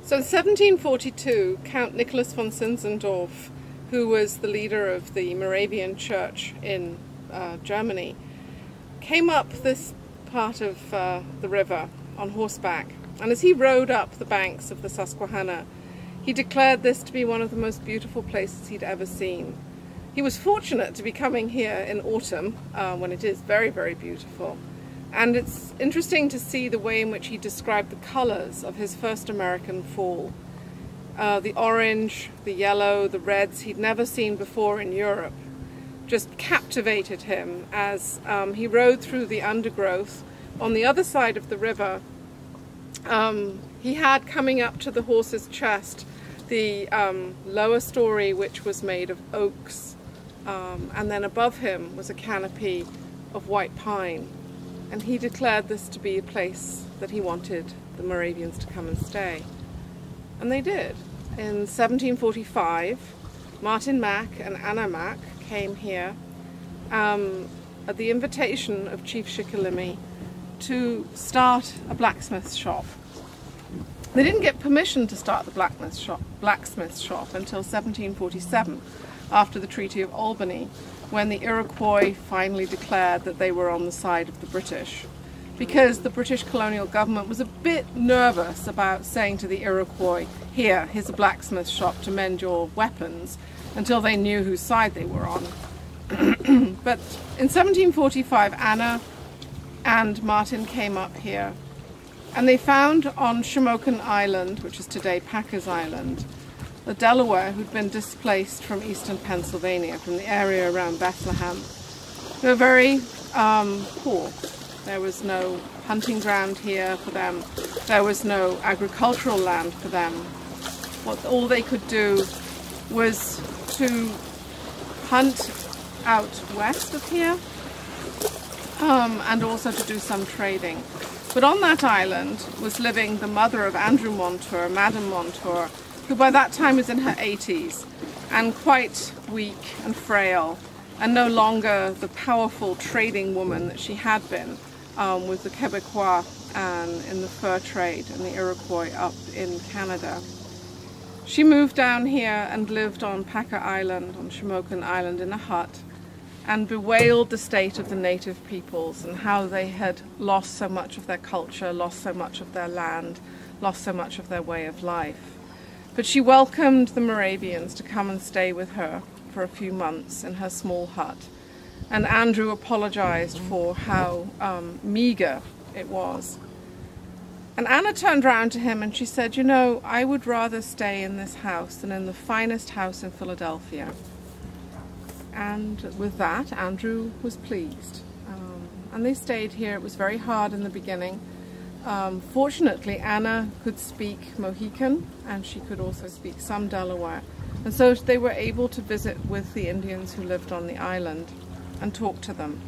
So in 1742, Count Nicholas von Zinzendorf, who was the leader of the Moravian Church in Germany, came up this part of the river on horseback, and as he rode up the banks of the Susquehanna, he declared this to be one of the most beautiful places he'd ever seen. He was fortunate to be coming here in autumn, when it is very, very beautiful. And it's interesting to see the way in which he described the colors of his first American fall. The orange, the yellow, the reds he'd never seen before in Europe just captivated him as he rode through the undergrowth. On the other side of the river, he had coming up to the horse's chest the lower story, which was made of oaks, and then above him was a canopy of white pine. And he declared this to be a place that he wanted the Moravians to come and stay. And they did. In 1745, Martin Mack and Anna Mack came here at the invitation of Chief Shikellamy to start a blacksmith shop. They didn't get permission to start the blacksmith shop until 1747, after the Treaty of Albany, when the Iroquois finally declared that they were on the side of the British, because the British colonial government was a bit nervous about saying to the Iroquois, here's a blacksmith shop to mend your weapons, until they knew whose side they were on. But in 1745, Anna and Martin came up here, and they found on Shamokin Island, which is today Packers Island, the Delaware who'd been displaced from eastern Pennsylvania, from the area around Bethlehem. They were very poor. There was no hunting ground here for them. There was no agricultural land for them. All they could do was to hunt out west of here, and also to do some trading. But on that island was living the mother of Andrew Montour, Madame Montour, who by that time was in her 80s and quite weak and frail, and no longer the powerful trading woman that she had been with the Quebecois and in the fur trade and the Iroquois up in Canada. She moved down here and lived on Packer Island, on Shamokin Island, in a hut, and bewailed the state of the native peoples and how they had lost so much of their culture, lost so much of their land, lost so much of their way of life. But she welcomed the Moravians to come and stay with her for a few months in her small hut. And Andrew apologized for how meager it was. And Anna turned around to him and she said, you know, I would rather stay in this house than in the finest house in Philadelphia. And with that, Andrew was pleased. And they stayed here. It was very hard in the beginning. Fortunately, Anna could speak Mohican, and she could also speak some Delaware. And so they were able to visit with the Indians who lived on the island and talk to them.